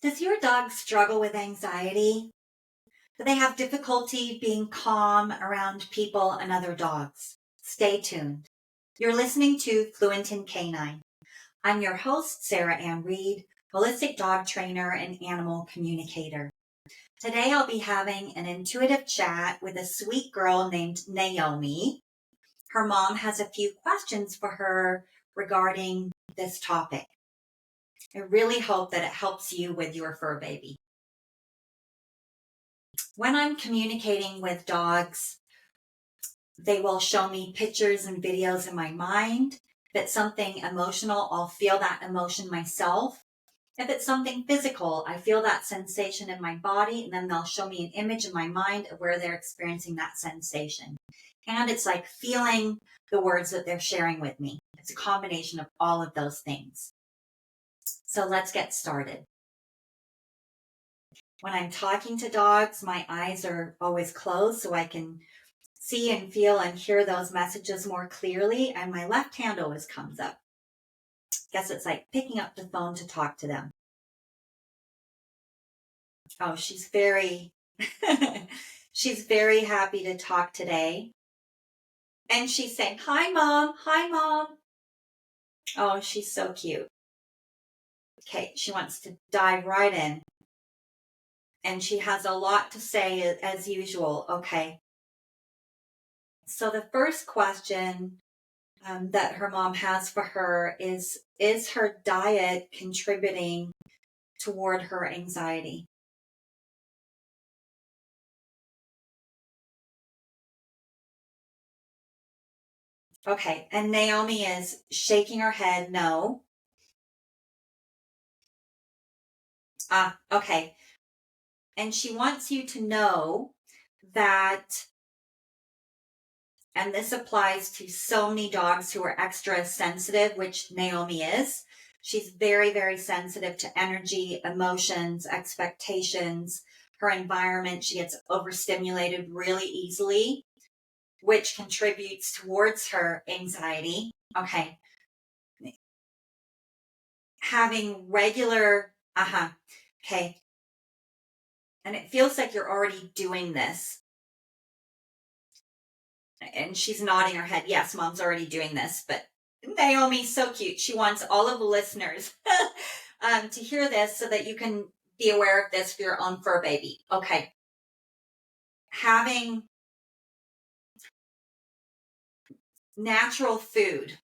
Does your dog struggle with anxiety? Do they have difficulty being calm around people and other dogs? Stay tuned. You're listening to Fluent in Canine. I'm your host, Sarah Ann Reed, holistic dog trainer and animal communicator. Today I'll be having an intuitive chat with a sweet girl named Naomi. Her mom has a few questions for her regarding this topic. I really hope that it helps you with your fur baby. When I'm communicating with dogs, they will show me pictures and videos in my mind. If it's something emotional, I'll feel that emotion myself. If it's something physical, I feel that sensation in my body, and then they'll show me an image in my mind of where they're experiencing that sensation. And it's like feeling the words that they're sharing with me. It's a combination of all of those things. So let's get started. When I'm talking to dogs, my eyes are always closed so I can see and feel and hear those messages more clearly, and my left hand always comes up. Guess it's like picking up the phone to talk to them. Oh, she's very happy to talk today. And she's saying, "Hi, Mom. Hi, Mom." Oh, she's so cute. Okay, she wants to dive right in. And she has a lot to say as usual. Okay. So the first question that her mom has for her is her diet contributing toward her anxiety? Okay, and Naomi is shaking her head no. Okay. And she wants you to know that, and this applies to so many dogs who are extra sensitive, which Naomi is. She's very, very sensitive to energy, emotions, expectations, her environment. She gets overstimulated really easily, which contributes towards her anxiety. Okay. Having regular, okay. And it feels like you're already doing this. And she's nodding her head. Yes, Mom's already doing this, but Naomi's so cute. She wants all of the listeners to hear this so that you can be aware of this for your own fur baby. Okay. Having natural food.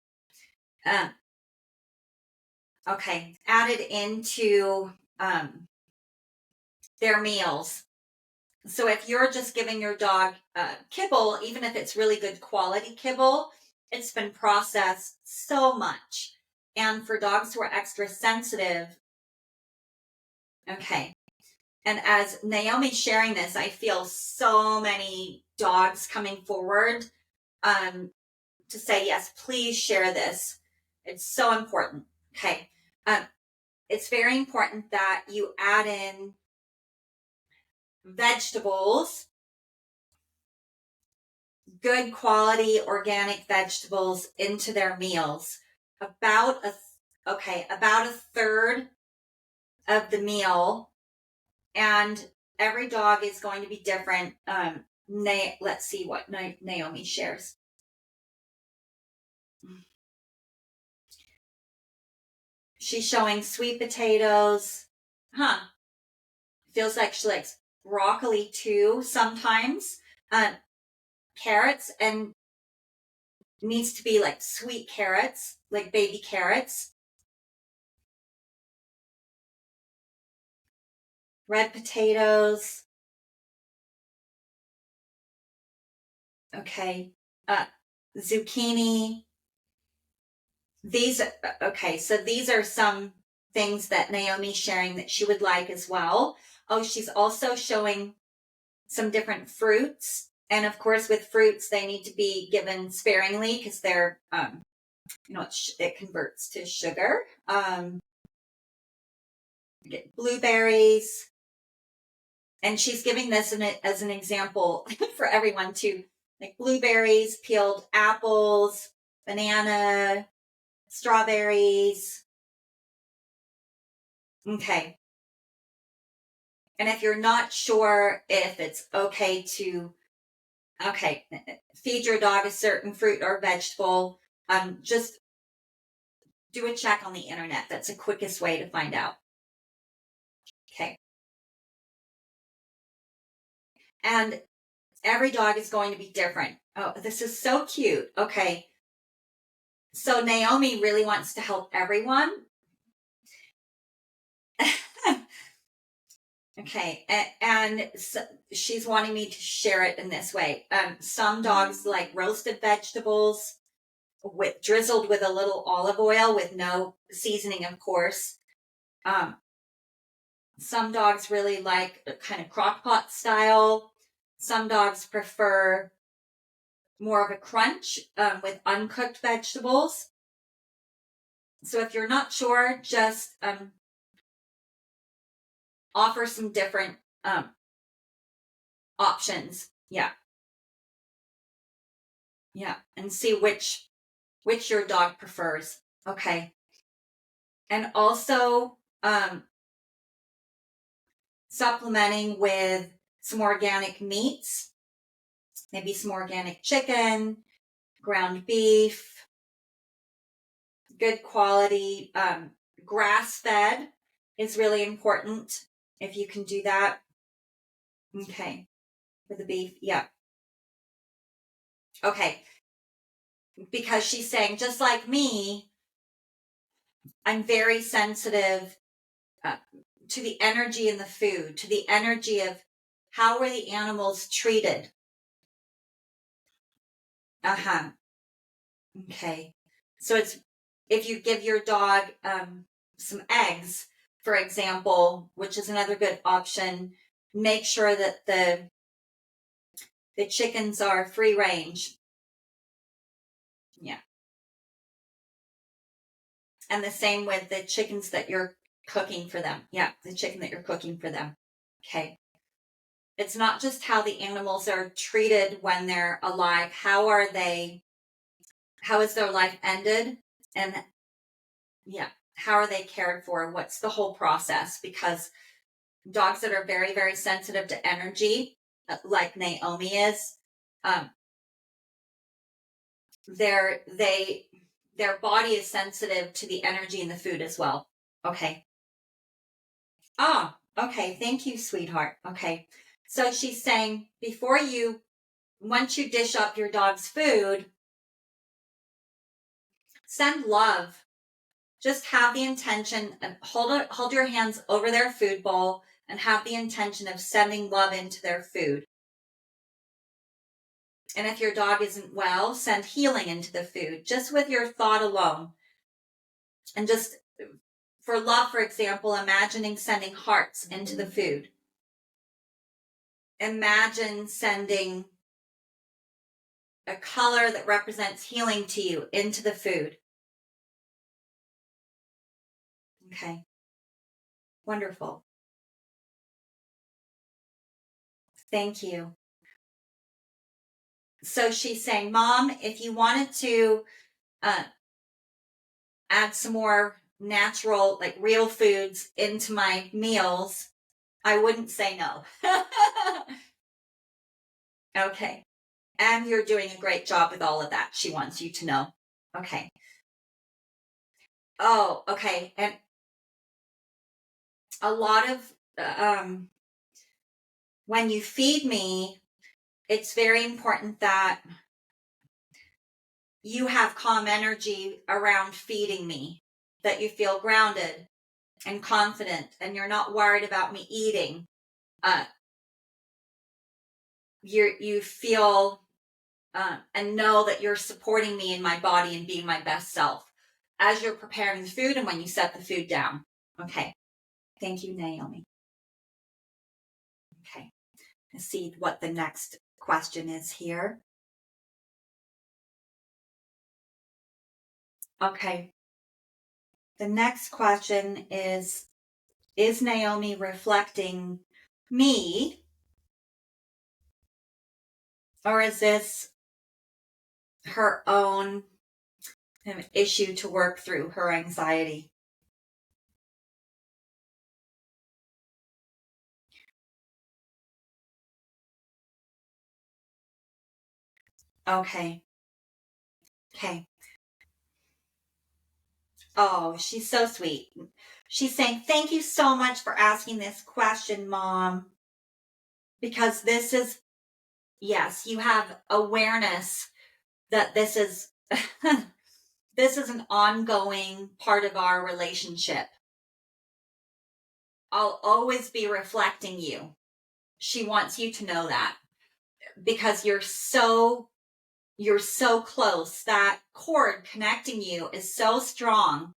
Okay. Added into their meals. So if you're just giving your dog kibble, even if it's really good quality kibble, it's been processed so much. And for dogs who are extra sensitive, okay. And as Naomi's sharing this, I feel so many dogs coming forward to say, yes, please share this. It's so important. Okay. It's very important that you add in vegetables, good quality organic vegetables into their meals. About a third of the meal, and every dog is going to be different. Let's see what Naomi shares. She's showing sweet potatoes. Feels like she likes broccoli too sometimes. Carrots, and needs to be like sweet carrots, like baby carrots. Red potatoes. Okay. Zucchini. So these are some things that Naomi's sharing that she would like as well. Oh, she's also showing some different fruits. And of course, with fruits, they need to be given sparingly because they're, it converts to sugar. Get blueberries. And she's giving this as an example for everyone too. Like blueberries, peeled apples, banana, strawberries. Okay. And if you're not sure if it's okay to, feed your dog a certain fruit or vegetable, just do a check on the internet. That's the quickest way to find out. Okay. And every dog is going to be different. Oh, this is so cute. Okay. So Naomi really wants to help everyone. Okay. And so she's wanting me to share it in this way. Some dogs like roasted vegetables drizzled with a little olive oil with no seasoning, of course. Some dogs really like kind of crock pot style. Some dogs prefer more of a crunch with uncooked vegetables. So if you're not sure, just offer some different options. Yeah. Yeah. And see which your dog prefers. Okay. And also supplementing with some organic meats, maybe some organic chicken, ground beef, good quality, grass-fed is really important if you can do that. Okay, for the beef, yeah. Okay, because she's saying, just like me, I'm very sensitive to the energy in the food, to the energy of how were the animals treated. Okay. So it's, if you give your dog some eggs, for example, which is another good option, make sure that the chickens are free range. Yeah. And the same with the chickens that you're cooking for them. Yeah, the chicken that you're cooking for them. Okay. It's not just how the animals are treated when they're alive. How is their life ended? And yeah, how are they cared for? What's the whole process? Because dogs that are very, very sensitive to energy, like Naomi is, their body is sensitive to the energy in the food as well. Okay. Ah, okay. Thank you, sweetheart. Okay. So she's saying once you dish up your dog's food, send love. Just have the intention and hold your hands over their food bowl and have the intention of sending love into their food. And if your dog isn't well, send healing into the food, just with your thought alone. And just for love, for example, imagining sending hearts into the food. Imagine sending a color that represents healing to you into the food. Okay. Wonderful. Thank you. So she's saying, Mom, if you wanted to add some more natural, like real foods into my meals, I wouldn't say no. Okay. And you're doing a great job with all of that. She wants you to know. Okay. Oh, okay. And a lot of, when you feed me, it's very important that you have calm energy around feeding me, that you feel grounded and confident and you're not worried about me eating. You feel and know that you're supporting me in my body and being my best self as you're preparing the food and when you set the food down. Okay. Thank you, Naomi. Okay. Let's see what the next question is here. Okay. The next question is Naomi reflecting me, or is this her own issue to work through, her anxiety? Okay. Okay. Oh, she's so sweet. She's saying, thank you so much for asking this question, Mom, because this is, yes, you have awareness that this is, this is an ongoing part of our relationship. I'll always be reflecting you. She wants you to know that because you're so close. That cord connecting you is so strong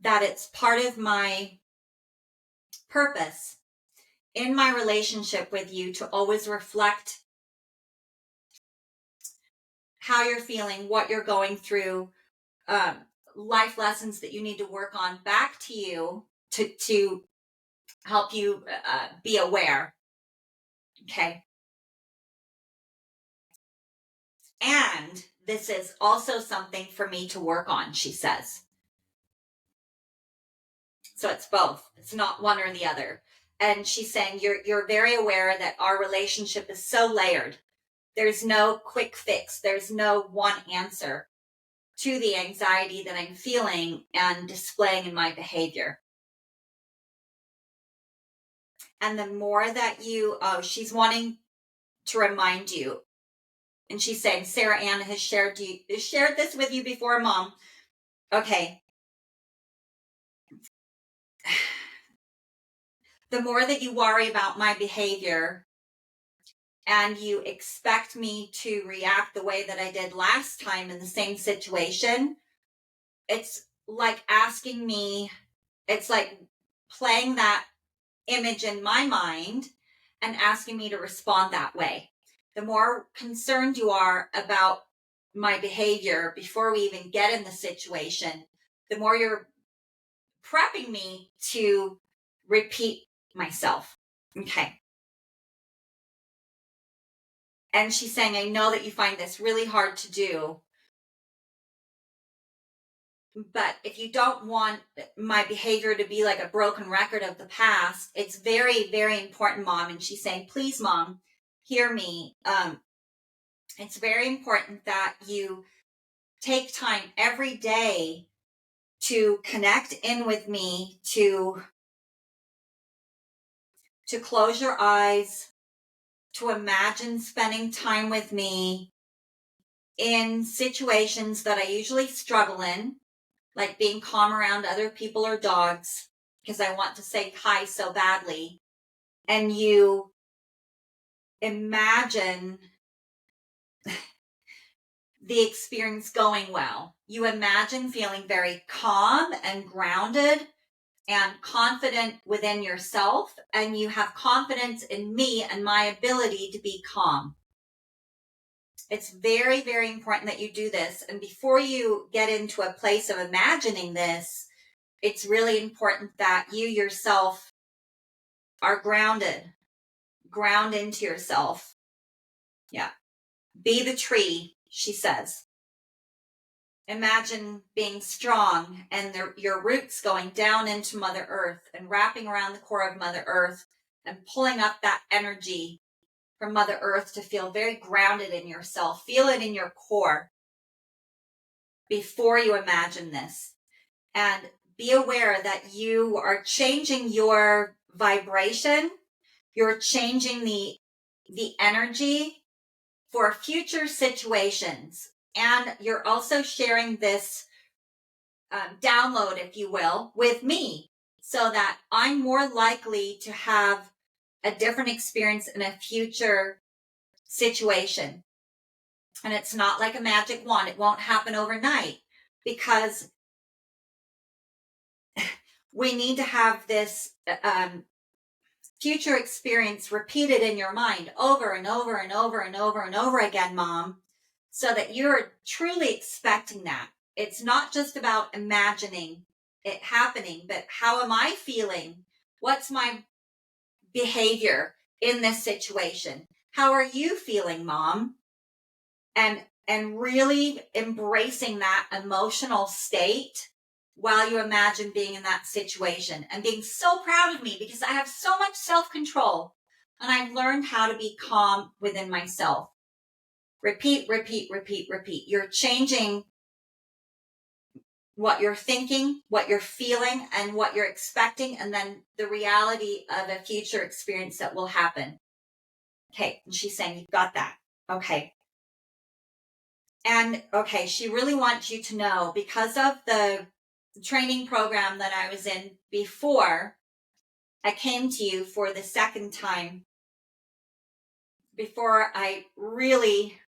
that it's part of my purpose in my relationship with you to always reflect how you're feeling, what you're going through, um, life lessons that you need to work on back to you to help you be aware. Okay. And this is also something for me to work on, she says. So it's both. It's not one or the other. And she's saying you're very aware that our relationship is so layered. There's no quick fix. There's no one answer to the anxiety that I'm feeling and displaying in my behavior. And the more that she's wanting to remind you, and she's saying Sarah Ann has shared this with you before, Mom. Okay. The more that you worry about my behavior and you expect me to react the way that I did last time in the same situation, it's like asking me, it's like playing that image in my mind and asking me to respond that way. The more concerned you are about my behavior before we even get in the situation, the more you're prepping me to repeat myself. Okay. And she's saying, I know that you find this really hard to do, but if you don't want my behavior to be like a broken record of the past, it's very, very important, Mom. And she's saying, please, Mom, hear me. It's very important that you take time every day to connect in with me, to close your eyes, to imagine spending time with me in situations that I usually struggle in, like being calm around other people or dogs, because I want to say hi so badly. And you imagine the experience going well. You imagine feeling very calm and grounded and confident within yourself, and you have confidence in me and my ability to be calm. It's very, very important that you do this. And before you get into a place of imagining this, it's really important that you yourself are grounded. Ground into yourself. Yeah. Be the tree, she says. Imagine being strong and your roots going down into Mother Earth and wrapping around the core of Mother Earth and pulling up that energy from Mother Earth to feel very grounded in yourself. Feel it in your core before you imagine this. And be aware that you are changing your vibration. You're changing the energy for future situations. And you're also sharing this download, if you will, with me so that I'm more likely to have a different experience in a future situation. And it's not like a magic wand. It won't happen overnight because we need to have this future experience repeated in your mind over and over and over and over and over again, Mom, so that you're truly expecting that. It's not just about imagining it happening, but how am I feeling? What's my behavior in this situation? How are you feeling, Mom? And really embracing that emotional state while you imagine being in that situation and being so proud of me because I have so much self-control. And I've learned how to be calm within myself. Repeat, repeat, repeat, repeat. You're changing what you're thinking, what you're feeling, and what you're expecting, and then the reality of a future experience that will happen. Okay, and she's saying, you've got that. Okay. And okay, she really wants you to know, because of the training program that I was in before I came to you for the second time, before I really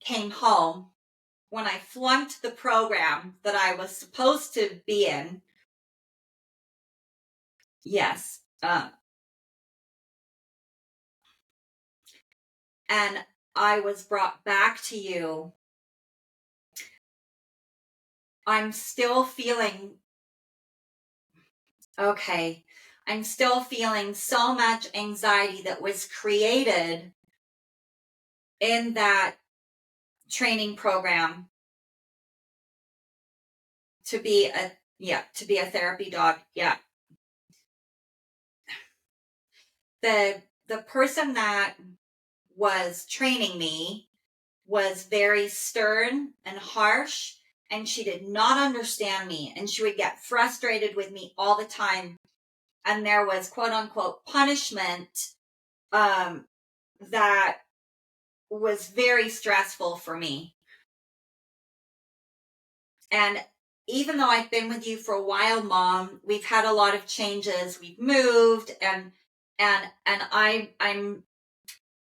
came home, when I flunked the program that I was supposed to be in. Yes. And I was brought back to you. I'm still feeling okay. I'm still feeling so much anxiety that was created in that training program to be a therapy dog. Yeah. The person that was training me was very stern and harsh, and she did not understand me, and she would get frustrated with me all the time. And there was quote unquote punishment that was very stressful for me. And even though I've been with you for a while, Mom, we've had a lot of changes. We've moved, and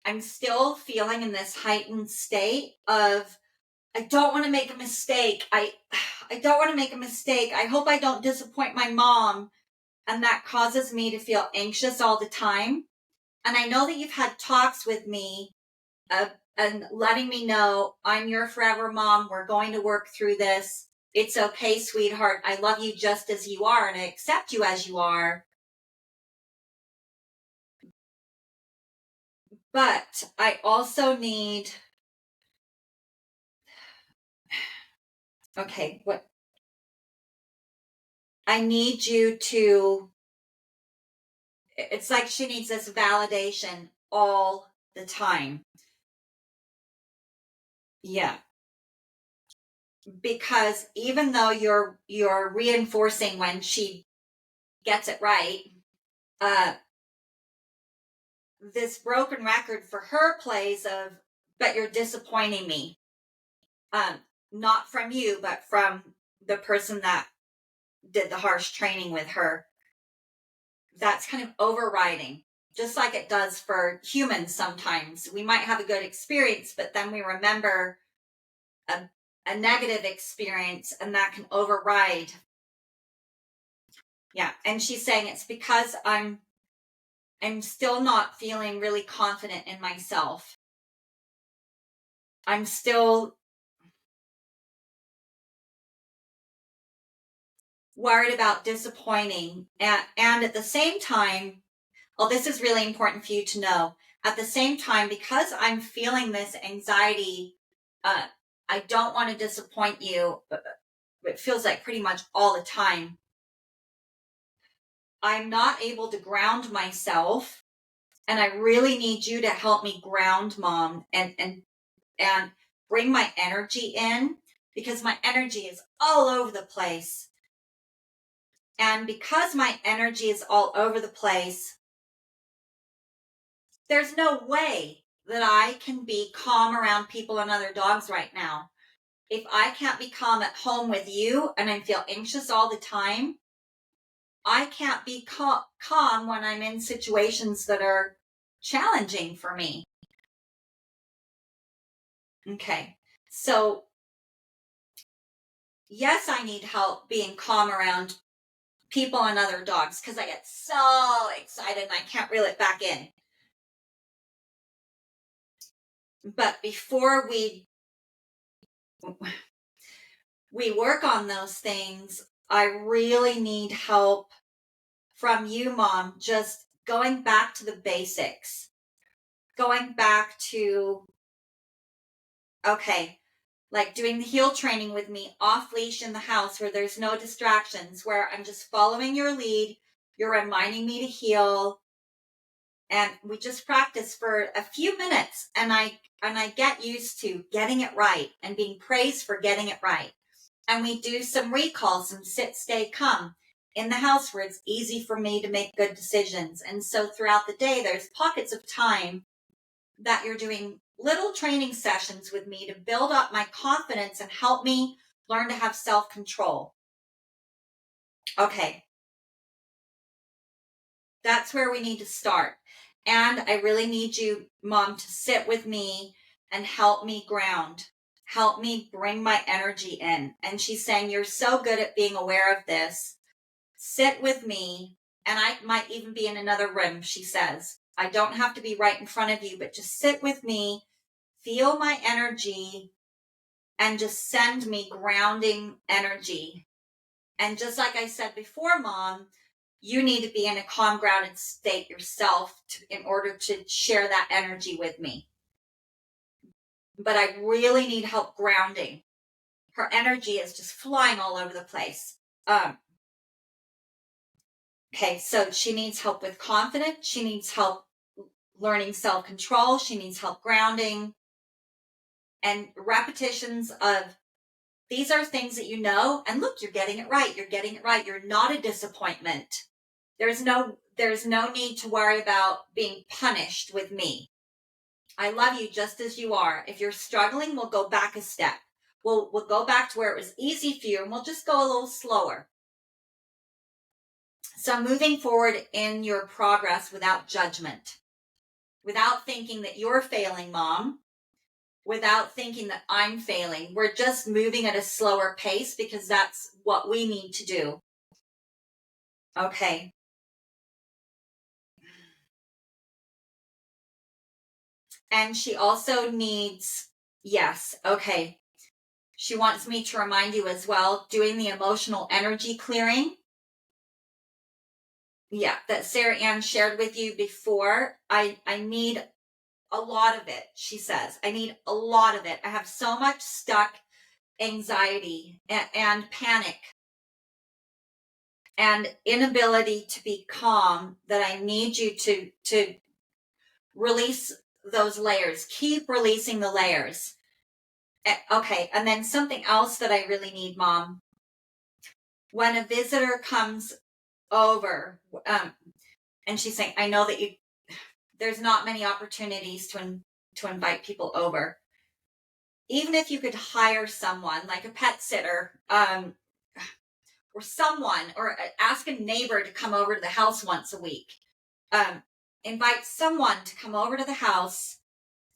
I'm still feeling in this heightened state of, I don't want to make a mistake. I don't want to make a mistake. I hope I don't disappoint my mom. And that causes me to feel anxious all the time. And I know that you've had talks with me and letting me know, I'm your forever mom. We're going to work through this. It's okay, sweetheart. I love you just as you are, and I accept you as you are. But I also need, okay, what? I need you to, it's like she needs this validation all the time. Yeah. Because even though you're reinforcing when she gets it right, this broken record for her plays of, but you're disappointing me. Not from you, but from the person that did the harsh training with her. That's kind of overriding, just like it does for humans sometimes. We might have a good experience, but then we remember a negative experience, and that can override. Yeah, and she's saying it's because I'm still not feeling really confident in myself. I'm still worried about disappointing. And at the same time, well, this is really important for you to know. At the same time, because I'm feeling this anxiety, I don't want to disappoint you. It feels like pretty much all the time. I'm not able to ground myself, and I really need you to help me ground, Mom, and bring my energy in, because my energy is all over the place. And because my energy is all over the place, there's no way that I can be calm around people and other dogs right now. If I can't be calm at home with you and I feel anxious all the time, I can't be calm when I'm in situations that are challenging for me. Okay. So, yes, I need help being calm around people and other dogs because I get so excited and I can't reel it back in. But before we work on those things, I really need help from you, Mom, just going back to the basics. Going back to, okay, like doing the heel training with me off leash in the house where there's no distractions, where I'm just following your lead. You're reminding me to heal. And we just practice for a few minutes, and I get used to getting it right and being praised for getting it right. And we do some recalls, some sit, stay, come in the house where it's easy for me to make good decisions. And so throughout the day, there's pockets of time that you're doing little training sessions with me to build up my confidence and help me learn to have self-control. Okay. That's where we need to start. And I really need you, Mom, to sit with me and help me ground. Help me bring my energy in. And she's saying, you're so good at being aware of this. Sit with me. And I might even be in another room, she says. I don't have to be right in front of you, but just sit with me, feel my energy, and just send me grounding energy. And just like I said before, Mom, you need to be in a calm, grounded state yourself in order to share that energy with me. But I really need help grounding. Her energy is just flying all over the place. Okay, so she needs help with confidence. She needs help learning self-control. She needs help grounding. And repetitions of, these are things that you know, and look, you're getting it right. You're getting it right. You're not a disappointment. There's no need to worry about being punished with me. I love you just as you are. If you're struggling, we'll go back a step. We'll go back to where it was easy for you, and we'll just go a little slower. So moving forward in your progress without judgment, without thinking that you're failing, Mom, without thinking that I'm failing. We're just moving at a slower pace because that's what we need to do. Okay. And she also needs, yes, okay. She wants me to remind you as well, doing the emotional energy clearing. Yeah, that Sarah Ann shared with you before. I need a lot of it, she says. I need a lot of it. I have so much stuck anxiety and panic and inability to be calm that I need you to release those layers. Keep releasing the layers. Okay, and then something else that I really need, Mom. When a visitor comes over, and she's saying, I know that there's not many opportunities to invite people over. Even if you could hire someone like a pet sitter, or someone, or ask a neighbor to come over to the house once a week. Invite someone to come over to the house.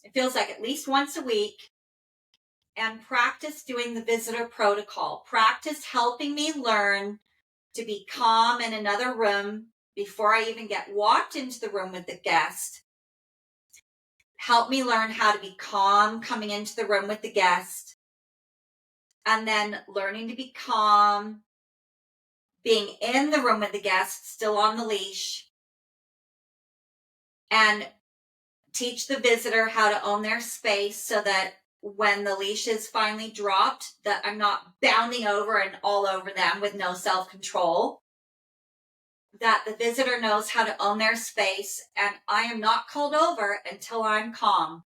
It feels like at least once a week, and practice doing the visitor protocol. Practice helping me learn to be calm in another room before I even get walked into the room with the guest. Help me learn how to be calm coming into the room with the guest. And then learning to be calm, being in the room with the guest, still on the leash. And teach the visitor how to own their space so that when the leash is finally dropped, that I'm not bounding over and all over them with no self-control. That the visitor knows how to own their space, and I am not called over until I'm calm.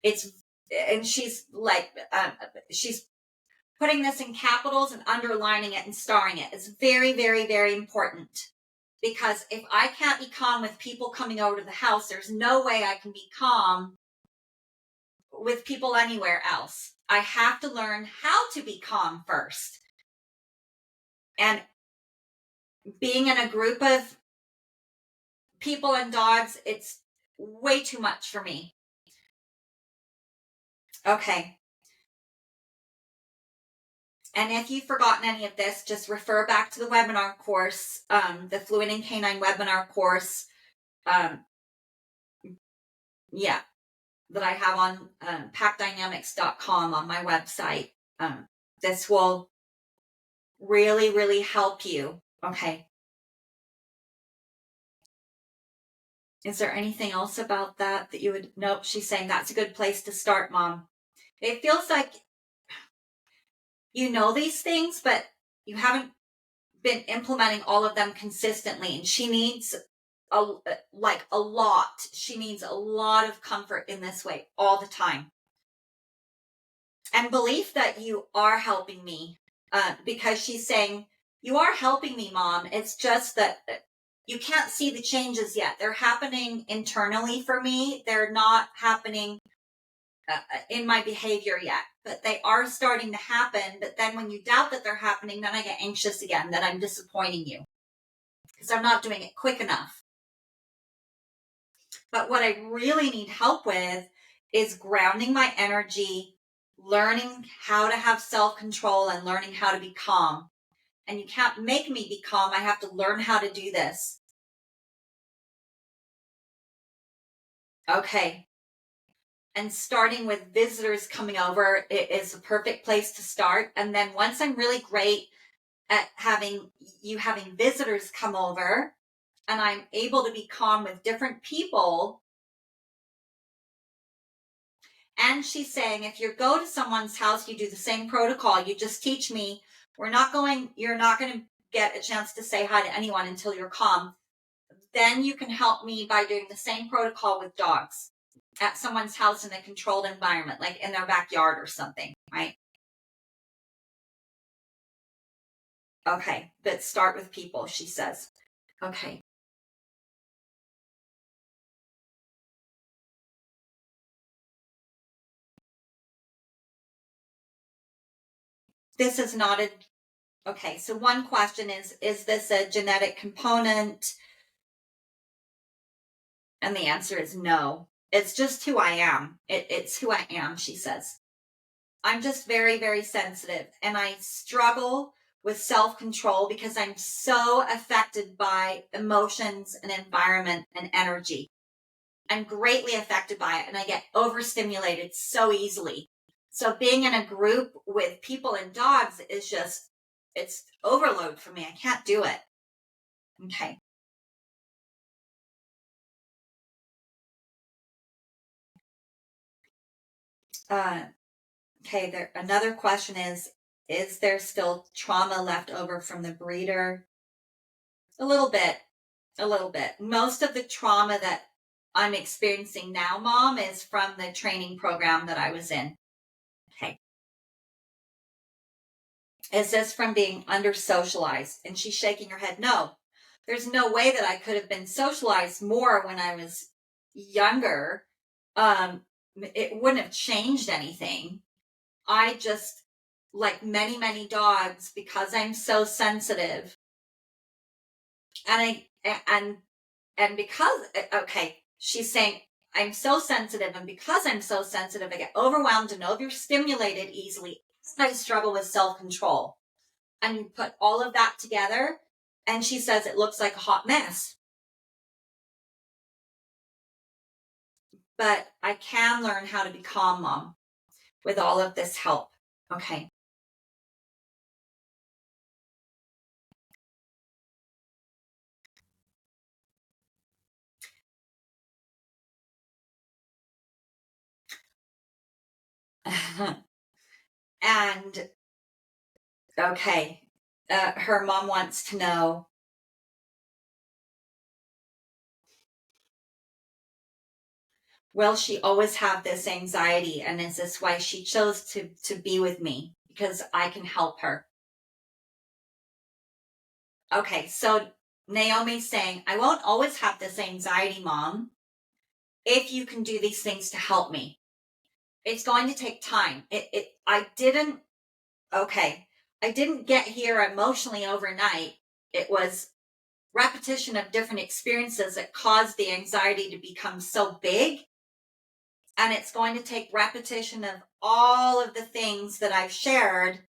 And she's like, she's putting this in capitals and underlining it and starring it. It's very, very, very important. Because if I can't be calm with people coming over to the house, there's no way I can be calm with people anywhere else. I have to learn how to be calm first. And being in a group of people and dogs, it's way too much for me. Okay. And if you've forgotten any of this, just refer back to the webinar course, the Fluent in Canine webinar course. That I have on packdynamics.com on my website. This will really, really help you. Okay. Is there anything else about that you would... Nope, she's saying that's a good place to start, Mom. It feels like you know these things, but you haven't been implementing all of them consistently, and she needs a lot. She needs a lot of comfort in this way all the time. And belief that you are helping me, because she's saying, you are helping me, Mom. It's just that you can't see the changes yet. They're happening internally for me. They're not happening in my behavior yet, but they are starting to happen. But then when you doubt that they're happening, then I get anxious again that I'm disappointing you because I'm not doing it quick enough. But what I really need help with is grounding my energy, learning how to have self-control, and learning how to be calm. And you can't make me be calm. I have to learn how to do this. Okay. And starting with visitors coming over, it is a perfect place to start. And then once I'm really great at having visitors come over and I'm able to be calm with different people. And she's saying, if you go to someone's house, you do the same protocol. You just teach me. You're not going to get a chance to say hi to anyone until you're calm. Then you can help me by doing the same protocol with dogs at someone's house in a controlled environment, like in their backyard or something, right? Okay, but start with people, she says. Okay. This is not a, okay, so one question is this a genetic component? And the answer is no. It's just who I am. It's who I am, she says. I'm just very, very sensitive, and I struggle with self-control because I'm so affected by emotions and environment and energy. I'm greatly affected by it, and I get overstimulated so easily. So being in a group with people and dogs is just, it's overload for me. I can't do it. Okay. Okay, another question is there still trauma left over from the breeder? A little bit. A little bit. Most of the trauma that I'm experiencing now, Mom, is from the training program that I was in. Okay. Is this from being under socialized? And she's shaking her head. No, there's no way that I could have been socialized more when I was younger. It wouldn't have changed anything. I just, like many, many dogs, because I'm so sensitive, and because, okay, she's saying I'm so sensitive, and because I'm so sensitive, I get overwhelmed and overstimulated easily. I struggle with self-control. And you put all of that together, and she says it looks like a hot mess. But I can learn how to be calm, Mom, with all of this help. Okay. And okay, her mom wants to know, will she always have this anxiety, and is this why she chose to be with me, because I can help her? Okay, so Naomi's saying, I won't always have this anxiety, Mom, if you can do these things to help me. It's going to take time. I didn't get here emotionally overnight. It was repetition of different experiences that caused the anxiety to become so big. And it's going to take repetition of all of the things that I've shared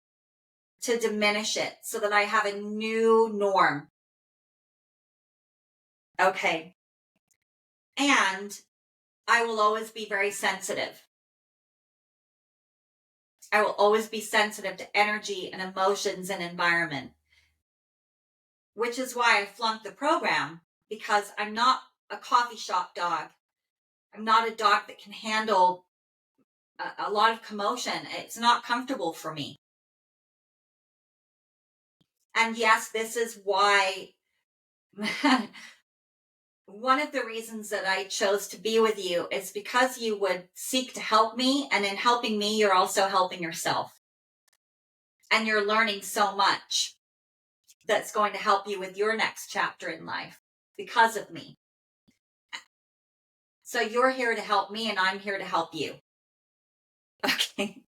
to diminish it so that I have a new norm. Okay. And I will always be very sensitive. I will always be sensitive to energy and emotions and environment, which is why I flunked the program, because I'm not a coffee shop dog. I'm not a dog that can handle a lot of commotion. It's not comfortable for me. And yes, this is why one of the reasons that I chose to be with you is because you would seek to help me. And in helping me, you're also helping yourself. And you're learning so much that's going to help you with your next chapter in life because of me. So you're here to help me, and I'm here to help you. Okay.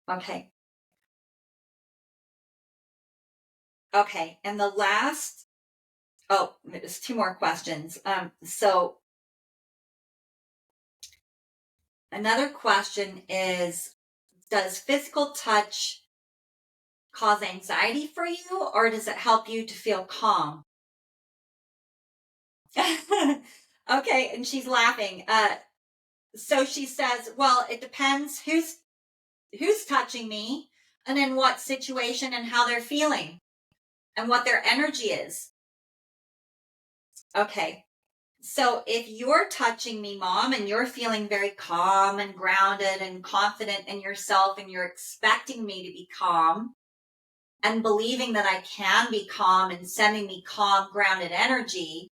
Okay. Okay. And the last, there's two more questions. So another question is, does physical touch cause anxiety for you, or does it help you to feel calm? Okay. And she's laughing. So she says, well, it depends who's touching me and in what situation and how they're feeling and what their energy is. Okay. So if you're touching me, Mom, and you're feeling very calm and grounded and confident in yourself, and you're expecting me to be calm and believing that I can be calm and sending me calm, grounded energy,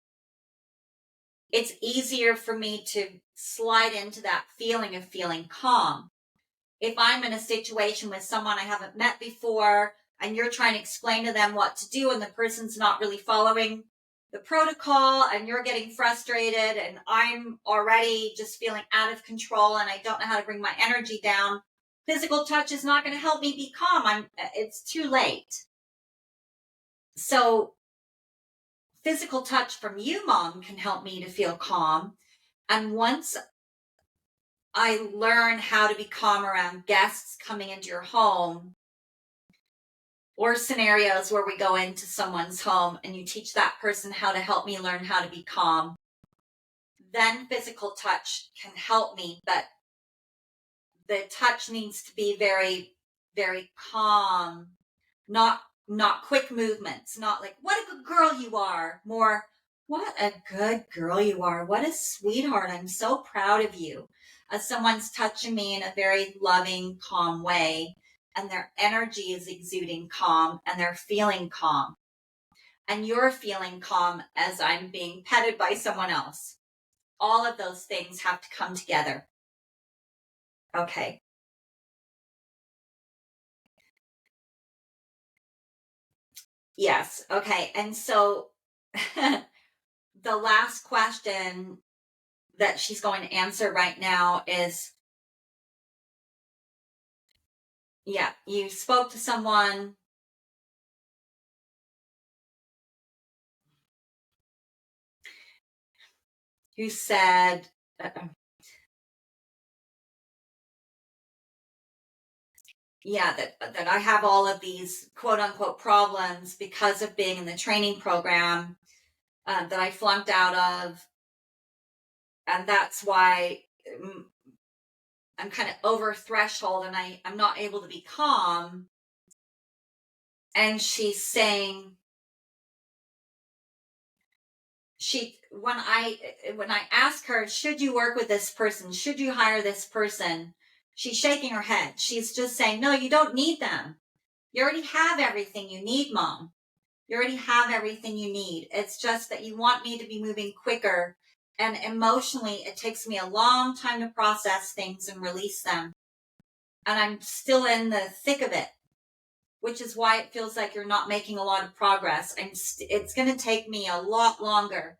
it's easier for me to slide into that feeling of feeling calm. If I'm in a situation with someone I haven't met before and you're trying to explain to them what to do and the person's not really following the protocol and you're getting frustrated and I'm already just feeling out of control and I don't know how to bring my energy down, physical touch is not going to help me be calm. It's too late. So physical touch from you, Mom, can help me to feel calm. And once I learn how to be calm around guests coming into your home or scenarios where we go into someone's home and you teach that person how to help me learn how to be calm, then physical touch can help me. But the touch needs to be very, very calm, not quick movements, not like, what a good girl you are. More, what a good girl you are. What a sweetheart. I'm so proud of you. As someone's touching me in a very loving, calm way, and their energy is exuding calm, and they're feeling calm. And you're feeling calm as I'm being petted by someone else. All of those things have to come together. Okay. Yes. Okay. And so the last question that she's going to answer right now is, yeah, you spoke to someone who said, yeah, that I have all of these quote unquote problems because of being in the training program that I flunked out of. And that's why I'm kind of over threshold and I'm not able to be calm. And she's saying, when I ask her, should you work with this person? Should you hire this person? She's shaking her head. She's just saying, no, you don't need them. You already have everything you need, Mom. You already have everything you need. It's just that you want me to be moving quicker. And emotionally, it takes me a long time to process things and release them. And I'm still in the thick of it, which is why it feels like you're not making a lot of progress. It's going to take me a lot longer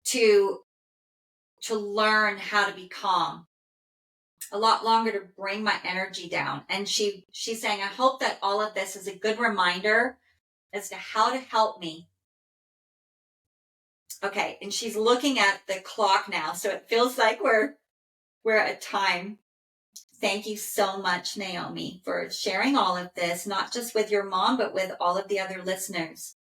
to learn how to be calm, a lot longer to bring my energy down. And she's saying, I hope that all of this is a good reminder as to how to help me. Okay. And she's looking at the clock now. So it feels like we're at time. Thank you so much, Naomi, for sharing all of this, not just with your mom, but with all of the other listeners.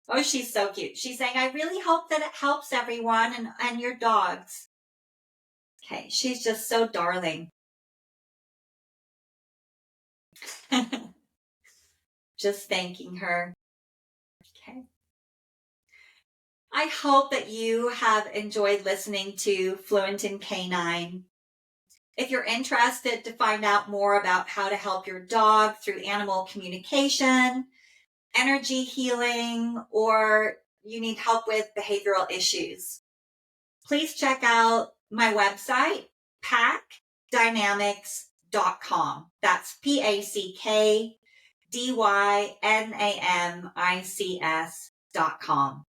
Oh, she's so cute. She's saying, I really hope that it helps everyone and your dogs. Okay. She's just so darling. Just thanking her. Okay. I hope that you have enjoyed listening to Fluent in Canine. If you're interested to find out more about how to help your dog through animal communication, energy healing, or you need help with behavioral issues, please check out my website, packdynamics.com. That's PACKDYNAMICS.com.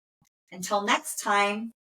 Until next time.